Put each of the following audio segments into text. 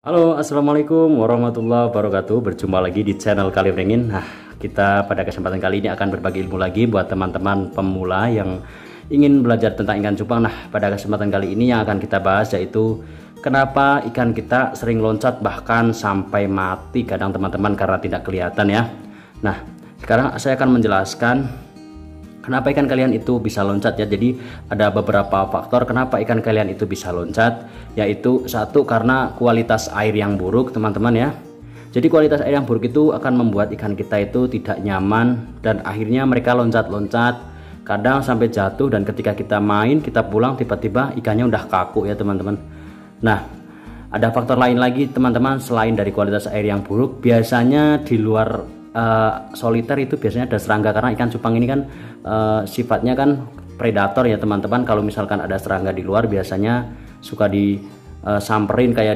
Halo, assalamualaikum warahmatullahi wabarakatuh. Berjumpa lagi di channel Khalif Ringin. Nah, kita pada kesempatan kali ini akan berbagi ilmu lagi buat teman-teman pemula yang ingin belajar tentang ikan cupang. Nah, pada kesempatan kali ini yang akan kita bahas yaitu kenapa ikan kita sering loncat bahkan sampai mati kadang teman-teman karena tidak kelihatan ya. Nah, sekarang saya akan menjelaskan kenapa ikan kalian itu bisa loncat ya. Jadi ada beberapa faktor kenapa ikan kalian itu bisa loncat, yaitu satu karena kualitas air yang buruk teman-teman ya. Jadi kualitas air yang buruk itu akan membuat ikan kita itu tidak nyaman dan akhirnya mereka loncat-loncat, kadang sampai jatuh, dan ketika kita main kita pulang tiba-tiba ikannya udah kaku ya teman-teman. Nah, ada faktor lain lagi teman-teman selain dari kualitas air yang buruk. Biasanya di luar soliter itu biasanya ada serangga, karena ikan cupang ini kan sifatnya kan predator ya teman-teman. Kalau misalkan ada serangga di luar biasanya suka disamperin, kayak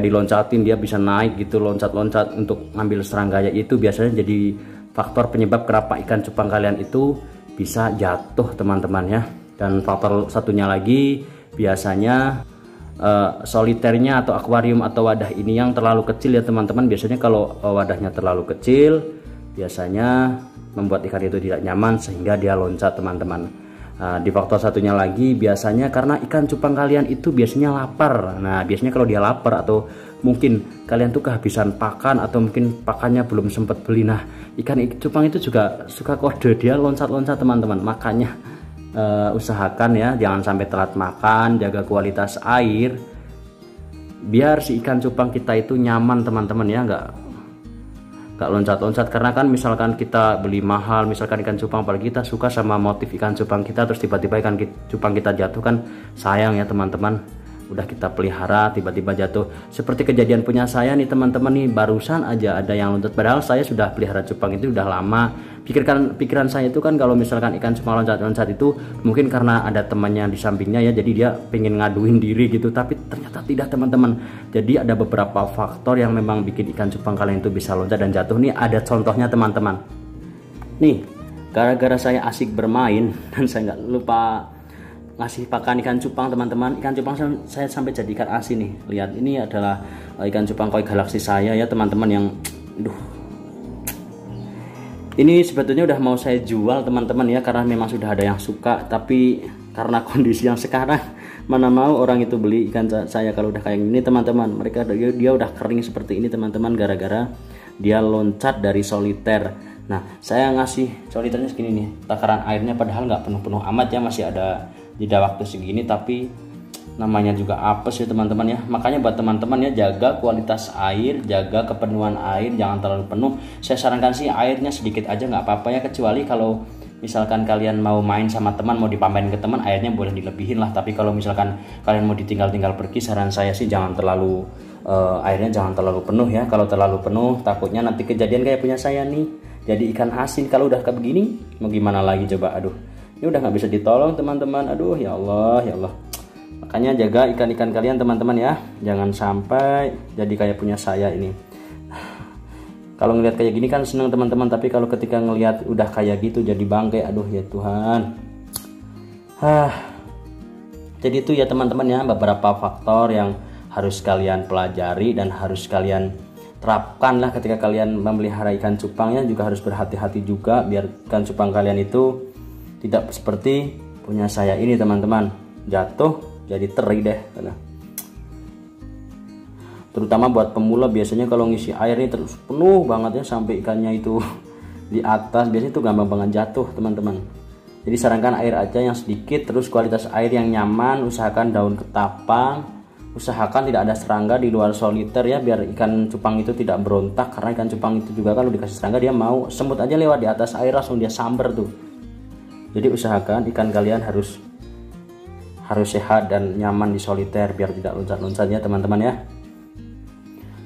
diloncatin, dia bisa naik gitu, loncat-loncat untuk ngambil serangga ya. Itu biasanya jadi faktor penyebab kenapa ikan cupang kalian itu bisa jatuh teman-teman ya. Dan faktor satunya lagi biasanya soliternya atau akuarium atau wadah ini yang terlalu kecil ya teman-teman. Biasanya kalau wadahnya terlalu kecil biasanya membuat ikan itu tidak nyaman sehingga dia loncat teman-teman. Di faktor satunya lagi biasanya karena ikan cupang kalian itu biasanya lapar. Nah, biasanya kalau dia lapar atau mungkin kalian tuh kehabisan pakan atau mungkin pakannya belum sempat beli, nah ikan cupang itu juga suka kode dia loncat-loncat teman-teman. Makanya usahakan ya jangan sampai telat makan, jaga kualitas air biar si ikan cupang kita itu nyaman teman-teman ya, nggak loncat-loncat. Karena kan misalkan kita beli mahal misalkan ikan cupang, apalagi kita suka sama motif ikan cupang kita, terus tiba-tiba ikan cupang kita jatuh, kan sayang ya teman-teman. Udah kita pelihara tiba-tiba jatuh, seperti kejadian punya saya nih teman-teman nih, barusan aja ada yang loncat, padahal saya sudah pelihara cupang itu udah lama. Pikiran saya itu kan kalau misalkan ikan cupang loncat-loncat itu mungkin karena ada temannya di sampingnya ya, jadi dia pengen ngaduin diri gitu, tapi ternyata tidak teman-teman. Jadi ada beberapa faktor yang memang bikin ikan cupang kalian itu bisa loncat dan jatuh. Nih ada contohnya teman-teman. Nih, gara-gara saya asik bermain dan saya nggak lupa ngasih pakan ikan cupang teman-teman. Ikan cupang saya sampai jadi ikan asin nih. Lihat, ini adalah ikan cupang koi galaksi saya ya teman-teman, yang ini sebetulnya udah mau saya jual teman-teman ya, karena memang sudah ada yang suka, tapi karena kondisi yang sekarang mana mau orang itu beli ikan saya kalau udah kayak gini teman-teman. Mereka dia udah kering seperti ini teman-teman, gara-gara dia loncat dari soliter. Nah, saya ngasih soliternya segini nih, takaran airnya padahal nggak penuh-penuh amat ya, masih ada jeda waktu segini, tapi namanya juga apes ya teman-teman ya. Makanya buat teman-teman ya, jaga kualitas air, jaga kepenuhan air, jangan terlalu penuh. Saya sarankan sih airnya sedikit aja nggak apa-apa ya, kecuali kalau misalkan kalian mau main sama teman, mau dipamerin ke teman, airnya boleh dilebihin lah. Tapi kalau misalkan kalian mau ditinggal-tinggal pergi, saran saya sih jangan terlalu airnya jangan terlalu penuh ya. Kalau terlalu penuh takutnya nanti kejadian kayak punya saya nih, jadi ikan asin. Kalau udah kayak begini mau gimana lagi coba, aduh ini udah nggak bisa ditolong teman-teman. Aduh ya Allah ya Allah. Makanya jaga ikan-ikan kalian teman-teman ya, jangan sampai jadi kayak punya saya ini. Kalau ngelihat kayak gini kan seneng teman-teman, tapi kalau ketika ngelihat udah kayak gitu jadi bangke, aduh ya Tuhan. Jadi itu ya teman-teman ya, beberapa faktor yang harus kalian pelajari dan harus kalian terapkan lah ketika kalian memelihara ikan cupangnya. Juga harus berhati-hati juga biar ikan cupang kalian itu tidak seperti punya saya ini teman-teman, jatuh jadi teri deh. Terutama buat pemula biasanya kalau ngisi air ini terus penuh banget ya sampai ikannya itu di atas, biasanya itu gampang banget jatuh teman-teman. Jadi sarankan air aja yang sedikit, terus kualitas air yang nyaman, usahakan daun ketapang, usahakan tidak ada serangga di luar soliter ya, biar ikan cupang itu tidak berontak. Karena ikan cupang itu juga kalau dikasih serangga dia mau, semut aja lewat di atas air langsung dia samber tuh. Jadi usahakan ikan kalian harus sehat dan nyaman di soliter biar tidak loncat-loncat ya teman-teman ya.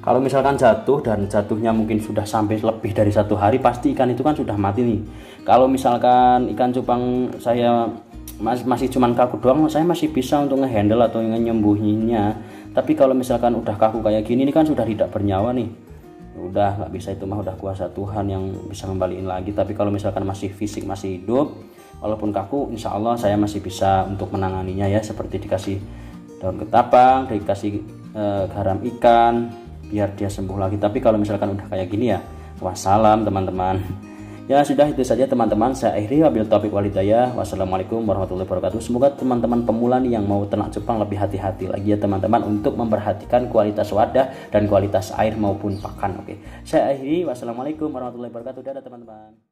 Kalau misalkan jatuh dan jatuhnya mungkin sudah sampai lebih dari 1 hari, pasti ikan itu kan sudah mati nih. Kalau misalkan ikan cupang saya masih cuman kaku doang, saya masih bisa untuk ngehandle atau nyembuhinnya. Tapi kalau misalkan udah kaku kayak gini ini kan sudah tidak bernyawa nih, udah nggak bisa, itu mah udah kuasa Tuhan yang bisa ngembaliin lagi. Tapi kalau misalkan masih fisik masih hidup, walaupun kaku, insya Allah saya masih bisa untuk menanganinya ya, seperti dikasih daun ketapang, dikasih garam ikan biar dia sembuh lagi. Tapi kalau misalkan udah kayak gini ya wassalam teman-teman. Ya sudah, itu saja teman-teman, saya akhiri. Wabillahi taufiq wal hidayah. Wassalamualaikum warahmatullahi wabarakatuh. Semoga teman-teman pemula nih yang mau ternak cupang lebih hati-hati lagi ya teman-teman, untuk memperhatikan kualitas wadah dan kualitas air maupun pakan. Oke, saya akhiri. Wassalamualaikum warahmatullahi wabarakatuh. Dadah teman-teman.